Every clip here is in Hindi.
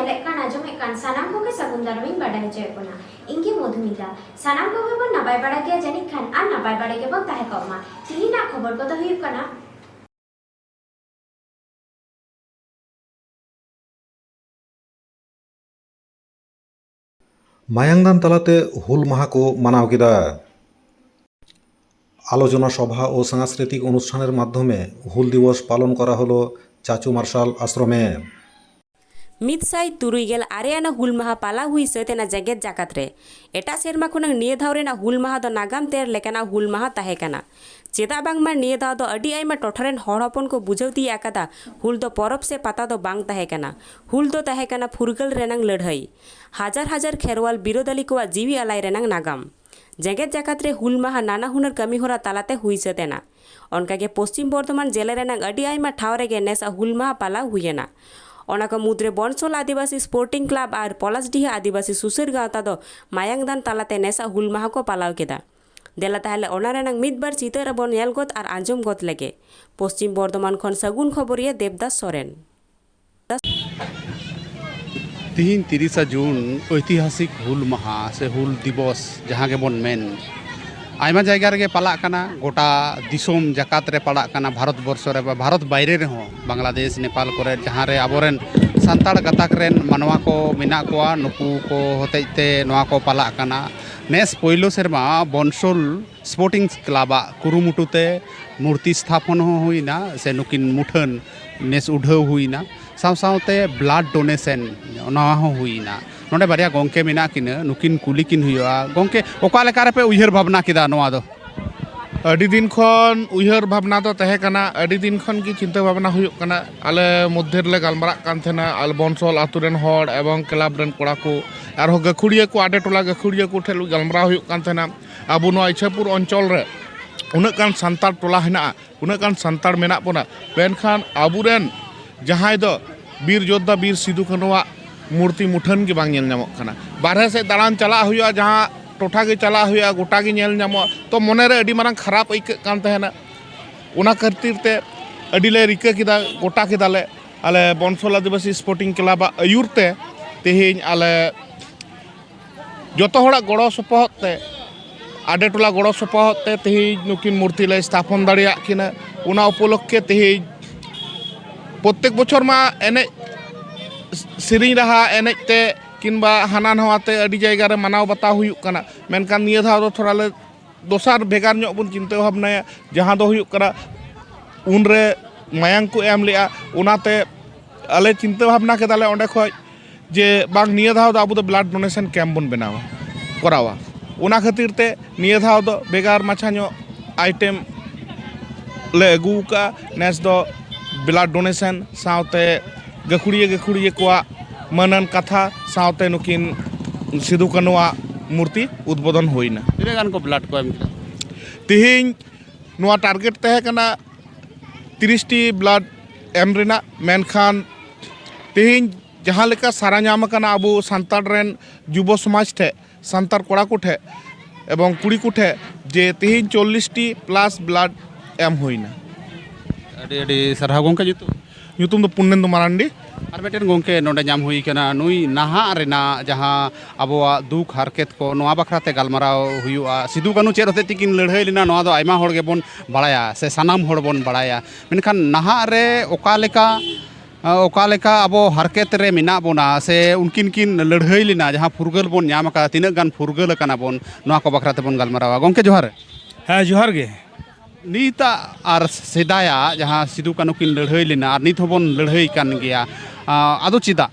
nyelek kan ajome kan sanam koge sagun darwin badai hoje kona ingi modhumita sanam koge bon napai bada gaya janik kan ar napai bada ge bon tahe koma tihina khobor ko do huyuk kana মায়াংদান তালাতে হুল মাহা কো মানাও কেদা আলোচনা সভা ও সাংস্কৃতিক অনুষ্ঠানের মাধ্যমে হুল দিবস পালন করা হলো চাচু মার্শাল আশ্রমে। मिदसाई तुरुईगेल आरेयाना हुल माहा पाला हुई सतेना जगेत जाकात रे एटा सेरमा खुनंग निये धाव रेना हुल माहा दो नागाम तेर लेकाना हुल माहा ताहे काना चेदा बांगमा निये धाव दो अडी आइमा टोठरेन हर हपन को बुझावती आकादा हुल दो परब से पाता दो बांग ताहे काना हुल दो ताहे काना फुरगल रेनांग लड़ाई हजार हजार खेरवाल बिरोदाली को जीवी अलाई रेनांग नागाम जगेत जाकात रे हुल माहा नाना हुनर कमी होरा तालाते हुई सतेना ओनकागे पश्चिम बर्धमान जिले रेनांग अडी आइमा ठाव रेगे नेसा हुल माहा पाला हुईना ओना को मुद्रे बनसोल आदिवासी स्पोर्टिंग क्लब और पलासडीहा आदिवासी सुसर गावता दो मायांगदान तालाते नेसा हुल माहा को पालाव केदा देला ताहले ओना रेनांग मिदबार चितर बन नेल गत और आंजम गत लेगे पश्चिम बर्धमान खन सगुन खबरिया देवदास सोरेन। तीन 30 जून ऐतिहासिक हुल माहा से हुल दिवस जहाँ के बन मेन आयमा जायगा रे पाला काना गोटा दिसोम जाकात रे पाला काना भारत वर्ष रे भारत बाहरे रे हो बांग्लादेश नेपाल करे जहाँ रे आबोरेन सांताड़ गाताक रेन मानवा को मेना कोआ नुकु को होतेते नवा को पाला काना नेस पहिलो सेरमा बनसोल स्पोर्टिंग क्लब कुरुमुटुते मूर्ति स्थापन हो हुईना से नुकिन मुठन नेस उढ़ाव हुईना साव सावते ब्लड डोनेशन ओना हो हुईना नोडे बारिया गोंके मेना किन नुकिन कुली किन हुआ गोंके ओका लेका रे पे उयहर भावना किदा नोआ दो अड़ी दिन खन उयहर भावना तो तहे कना अड़ी दिन खन की चिंता भावना हुयुक कना आले मध्य रे गलमरा कान थेना आल बनसोल आतुरेन हर एवं क्लब रेन कोड़ा को आर हो गखुड़िया को आडे टोला गखुड़िया को ठेलु गलमरा हुयुक कान थेना आबु नो इच्छापुर अंचल रे उना कान संतार टोला हेना उना कान संतार मेना पोना बेनखान आबुरेन जहां दो बीर योद्धा बीर सिदु कानुआ मूर्ति मुठन के बांग नामक खाना बारह से दालान चला हुआ जहाँ टोठा के चला हुआ गोटा के नाम तो मन रे अड़ी मारंग खराब आइक कान तहना उना खातिर ते अड़ी ले रिका किदा गोटा किदाले आले बनसोल आदिवासी स्पोर्टिंग क्लब आयुर ते तेहेन आले जतो हड़ा गड़ो सपोहत ते आडे टोला गड़ो सपोहत ते तेहेन नुकिन मूर्ति ले स्थापन दाड़िया किना उना उपलक्षे तेहेन प्रत्येक बछर मा एने सिरिंग रहा एनेते किंबा हाना नवाते अड़ी जायगा रे मानाव बताव हुयुक कना मेनकान निया धाव दो थोड़ा ले दोसार भेगार ᱧᱚᱜ बुन चिंता भावनाया जहाँ दो हुयुक कना उन रे मायांग को एम लेआ उनाते आले चिंता भावना केदाले ओंडे खय जे बांग निया धाव दो आबु दो ब्लड डोनेशन कैम्प बुन बनावा करावा उना खातिर ते निया धाव दो भेगार माछा ᱧᱚᱜ आइटम ले अगू का नेस दो ब्लड डोनेशन सावते गखुड़िया को मनन कथा सावते नुकिन सिदु कानुआ मूर्ति उद्बोधन होइना तिनागान को ब्लड को एम किदा तिहिं नुआ टारगेट तहे कना 30 टी ब्लड एम रेना मेनखान तिहिं जहाँ लेका सारा नाम कना अबु सांताड़ रेन युवा समाज ठे सांताड़ कोड़ा को ठे एवं कुड़ी को ठे जे तिहिं 40 टी प्लस ब्लड एम होइना अड़ी अड़ी सरहा गोंके ᱧᱩᱛᱩᱢ ᱫᱚ ᱯᱩᱱᱱᱮᱱᱫᱩ ᱢᱟᱨᱟᱱᱰᱤ और मिट्टन गोंके नोडे नाम हुई कना नुई नाहा रेना जहाँ आबोआ दुख हारकेत को नोआ बखराते गलमाराव हुआ सिदु कानु चेर होते तिकिन लड़ाई लेना नोआ दो आयमा होड़ गेबोन बड़ाया से सानाम होड़ बोन बड़ाया मेनखान नाहा रे ओका लेका आबो हारकेत रे मेना बोना से उनकिन किन लड़ाई लेना जहाँ फुरगल बोन नाम का तिना गान फुरगल कना बोन नोआ को बखराते बोन गलमारावा गोंके जोहार हाँ जोहार गे नीता और सेदाया जहाँ सिदु कानु किन लड़ाई लेना और नित होबन लड़ाई कान गया आदो चिदा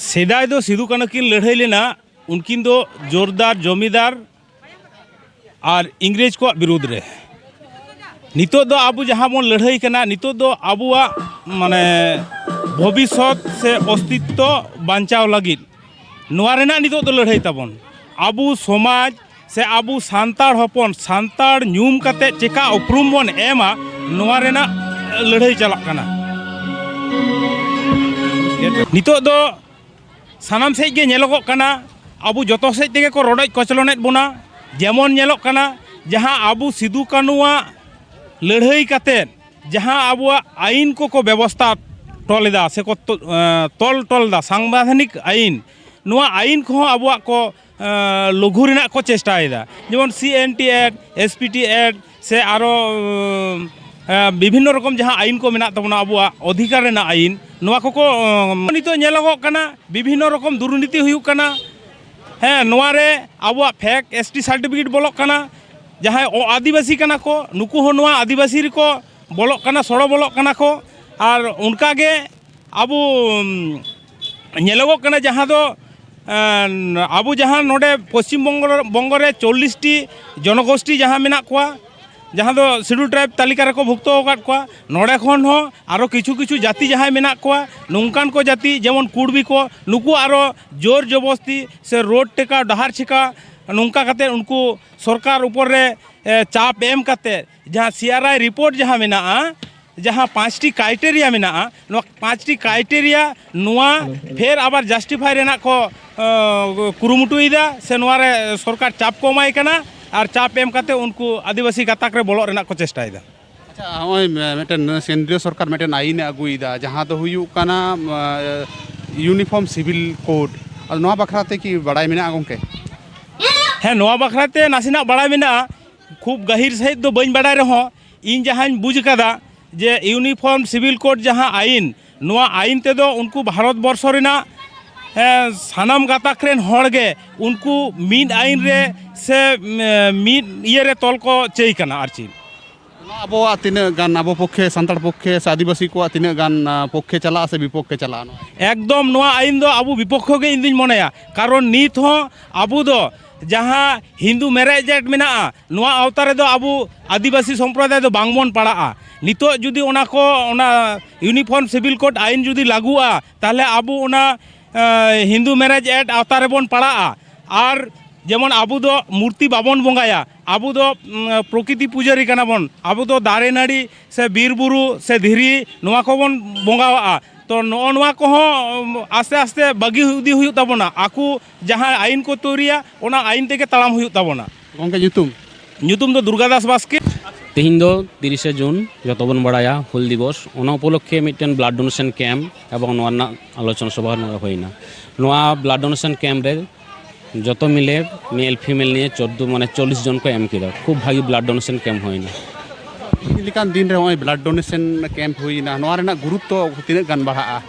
सेदाय दो सिदु कानु किन लड़ाई लेना उनकिन दो जोरदार जमीदार और इंग्रेज को विरोध रे नितो दो आबू जहाँ बन लड़ाई कना नितो दो आबुआ माने भविष्यत से अस्तित्व बांचाव लगित नोआ रेना नितो दो लड़ाई ताबन आबू समाज से आबू सांताड़ हपन सांताड़ न्यूम कते चेका उपरूम बन एमा नोआ रेना लड़ाई चलाक कना नितो दो सानाम सेज गे नेलोगोग कना आबू जतो सेज तेगे को रोडज कचलनेत बोना जेमन नेलोग कना जहाँ आबू सिदु कानुआ लड़ाई कते जहाँ आबुआ आईन को व्यवस्था टलेदा से को तलदा सांविधानिक आईन नोआ आईन को आबुआ को लघु रेना को चेष्टायेदा जेमन CNT एक्ट SPT एक्ट से आरो विभिन्न रकम जहाँ आईन को मेना तबना आबुआ अधिकार रेना आईन नोआ को नितो नेलोगो कना विभिन्न रकम दुर्नीति हुयुग कना हैं नोआ रे आबुआ फेक ST सर्टिफिकेट बोलोग कना जहाँ आदिवासी कना को नुकु हो नोआ आदिवासी को बोलोग कना सड़ो बोलोग कना को और उनका के आबू नेलोगो कना जहाँ दो आबू जहाँ नोडे पश्चिम बंग रे 40टी जनगोष्ठी जहाँ मेना कोआ जहाँ दो शेड्यूल ट्राइब तालिका रे को भुक्त होकाट कोआ नोडे खन हो आरो किछु किछु जाति जहाँ मेना कोआ नोंकान को जाति जेमन कुड़बी को नुकु आरो जोर जबस्ती से रोड टेका डहार छिका नोंका काते उनको सरकार ऊपर रे चाप एम काते जहाँ CRI रिपोर्ट जहाँ मेना जहाँ 5टी क्राइटेरिया मेना 5टी क्राइटेरिया नुआ फिर आबार जस्टिफाई रेना को कुरुमुटुइदा से नुआ रे सरकार चाप को एमाय कना और चाप एम काते उनको आदिवासी गाताक रे बोलो रेना को चेष्टायेदा। अच्छा हमें मिटन केंद्रीय सरकार मिटन आईन अगुईदा जहाँ तो हुयुग कना यूनिफॉर्म सिविल कोड और नोआ बखराते की बड़ाई मेना गोंके हाँ नोआ बखराते नासिना बड़ाई मेना खूब गहिर सहित दो बइन बड़ाई रहो इन जहाँ बुझ कदा जे यूनिफॉर्म सिविल कोड जहाँ आईन नोआ आईन तेदो उनको भारत वर्ष रेना सानाम गाताक रेन हड़गे उनको मीन आईन रे से मीन ये रे तल को चेई कना आरची अब तीना गान अब पक्षे सानताड़ पक्षे से आदिवासी को तीना गान पक्षे चला से विपक्षे चला एकदम नोआ आईन दो आबू विपक्ष के इंदिन मनेया कारण नित हो आबू दो जहाँ हिंदू मैरेज एक्ट मेना नोआ आवता रे दो आबू आदिवासी संप्रदाय दो बांगबन पड़ा नितो जुदी ओना को ओना यूनिफॉर्म सिविल कोड आईन जुदी लागुआ ताहले आबू ओना हिंदू मैरेज एक्ट आवता रे बन पड़ा और जेमन आबू दो मूर्ति बाबन बंगाया आबू दो प्रकृति पुजारी कना बन आबू दो दारे नाड़ी से बीर बुरु से धीरी नोआ को बन बंगावा तो नोआ को आस्ते आस्ते बागी हुदी हुयुग ताबोना आकू जहाँ आईन को तैरिया ओना आईन तेगे ताड़ाम हुयुग ताबोना गोंके nyutum दो दुर्गादास बास्के तेहिं दो 30 जून जो बन बड़ा हुल दिवस उपलक्षे मिट्टन ब्लाड डोनेशन कैम्प एवं आलोचना सभा होना ब्लाड डोनेशन कैम्प रे जो मिले मेल फीमेल नहीं 40 जन को एम किया खूब भागी ब्लाड डोनेशन कैम्प होना दिन रे ब्लाड डोनेशन कैम्प होना गुरुत्व तीना गान बढ़ा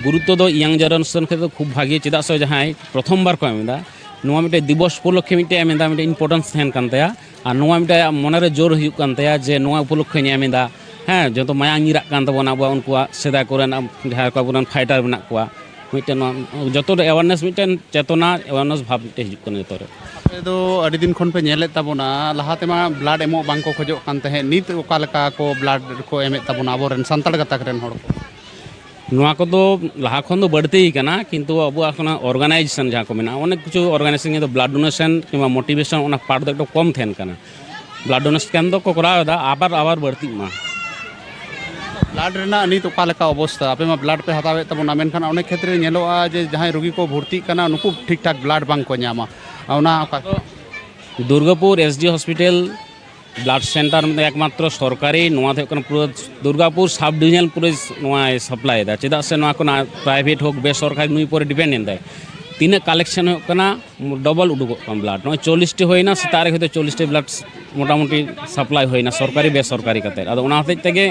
गुरुत्व दो यंग जनरेशन के तो खूब भागी चेदा से जहाँ प्रथम बार को एमदा मिट्टे दिवस उपलक्षे मिट्टे एमदा मिट्टे इम्पोर्टेंस तहन कान तया और मिट्टे मनरे जोर हुयुग कान तया जे उपलक्षे एमदा हाँ जो माया गिरा कान तबना अब उनको सेदा कोरेन जहाँ को फाइटर मेना कोआ मिट्टे जो एवारनेस मिट्टे चेतना एवारनेस भाव मिट्टे हिजुग जो दो अड़ी दिन खन पे नेले ताबोना लहाते मा ब्लाड एमो बांको खोजो कान तहे नित ओका लका को ब्लाड को एमे ताबोना आबोरेन सांताड़ गाताक रेन हड़ को नोआ को दो लहा खन दो बढ़ते ही कना किंतु अब ऑर्गेनाइजेशन जहाँ को मेना अनेक कुछ ऑर्गेनाइजेशन दो ब्लाड डोनेशन किंवा मोटिवेशन ओना पार्ट दो एक कम थेन कना ब्लाड डोनेशन कैम्प दो को करावेदा आबार बढ़ती मा ब्लाड रेना नित ओका लका अवस्था आपे मा ब्लाड पे हतावे ताबोना मेनखान अनेक क्षेत्र रे नेलोआ जे जहाँ रोगी को भर्ती कना नुकु ठीक ठाक ब्लाड बांग को न्यामा ओना ओका Durgapur SG hospital blood centre में एकमात्र सरकारी पूरा दुर्गापुर सब डिविजनल पूरे सप्लाई चेदा से प्राइवेट हो बेसरकारी नुई पर डिपेंडेंट तीन कलेक्शन डबल उडुक ब्लाड 40 होना सेतारे हयतो 40 ब्लाड मोटामुटी सप्लाई होना सरकारी बेसरकारी हतेते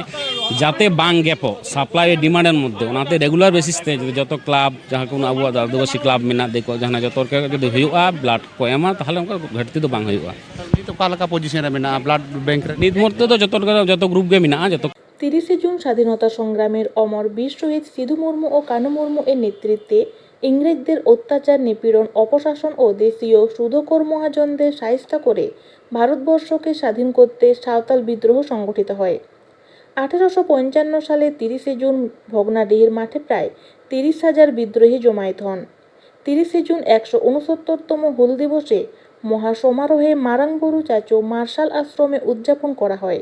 जाते बांग गैपो सप्लाई डिमांड मध्य रेगुलर बेसिस जो क्लाब जहाँ को अब आदिवासी क्लाब में देखो जहाँ जो ब्लाड को एमा ताहले घाटती तो बांग हुआ पोजिशन में ब्लाड बैंक नित मुहूर्ते तो जो ग्रुप गे में जो 30 जून स्वाधीनता संग्रामेर अमर बीर शहीद सिधु मुर्मू और कानू मुर्मू एर नेतृत्वे इंग्रेजদের অত্যাচার নিপীড়ন অপশাসন ও দেশীয় সুদখোর মহাজনদের শায়েস্তা করে ভারতবর্ষকে স্বাধীন করতে সাঁওতাল বিদ্রোহ সংগঠিত হয়। 1855 সালে 30 জুন ভগ্নাডিহির মাঠে প্রায় 30,000 বিদ্রোহী জমায়েত হন। 30 জুন 169তম হুল দিবসে মহাসমারোহে মারাংবুরু চাচো মার্শাল আশ্রমে উদযাপন করা হয়।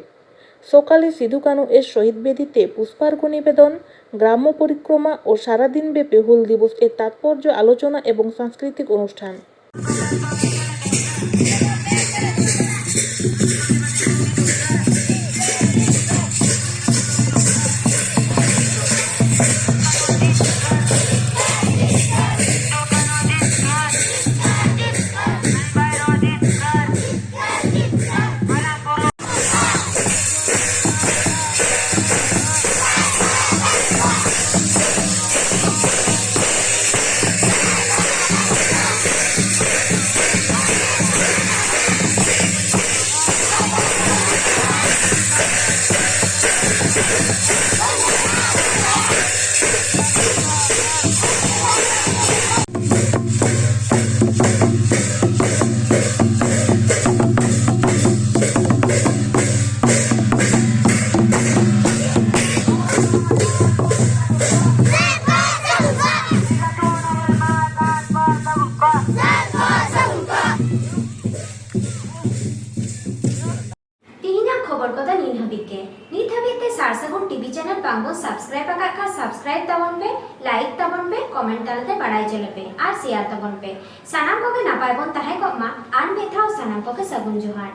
সকালে সিধু কানু এর শহীদ বেদিতে পুষ্পার্ঘ্য নিবেদন, গ্রাম্য পরিক্রমা ও সারাদিন ব্যাপী হুল দিবস এর তাৎপর্য আলোচনা এবং সাংস্কৃতিক অনুষ্ঠান। ᱛᱤᱦᱤᱧᱟᱜ ᱠᱷᱚᱵᱚᱨ ᱠᱚᱫᱚ ᱱᱤᱱ ᱦᱟᱹᱵᱤᱡ ᱜᱮ᱾ ᱱᱤᱛ ᱦᱟᱹᱵᱤᱡ ᱛᱮ ᱥᱟᱨᱥᱟᱹᱜᱩᱱ ᱴᱤভᱤ ᱪᱮᱱᱮᱞ ᱵᱟᱝᱵᱚᱱ ᱥᱟᱵᱥᱠᱨᱟইᱵ ᱟᱠᱟᱫ ᱠᱷᱟᱱ ᱥᱟᱵᱥᱠᱨᱟইᱵ ᱛᱟᱵᱚᱱ ᱯᱮ, ᱞᱟᱭᱤᱠ ᱛᱟᱵᱚᱱ ᱯᱮ, ᱠᱚᱢᱮᱱᱴ ᱛᱟᱞᱟᱛᱮ ᱵᱟᱲᱟᱭ ᱦᱚᱪᱚ ᱯᱮ ᱟᱨ শেয়ার ᱛᱟᱵᱚᱱ ᱯᱮ। ᱥᱟᱱᱟᱢ ᱠᱚᱜᱮ ᱱᱟᱯᱟᱭ ᱵᱚᱱ ᱛᱟᱦᱮᱸ ᱠᱚᱜ ᱢᱟ। ᱟᱨ ᱢᱤᱫ ᱫᱷᱟᱣ ᱥᱟᱱᱟᱢ ᱠᱚᱜᱮ ᱥᱟᱹᱜᱩᱱ ᱡᱚᱦᱟᱨ।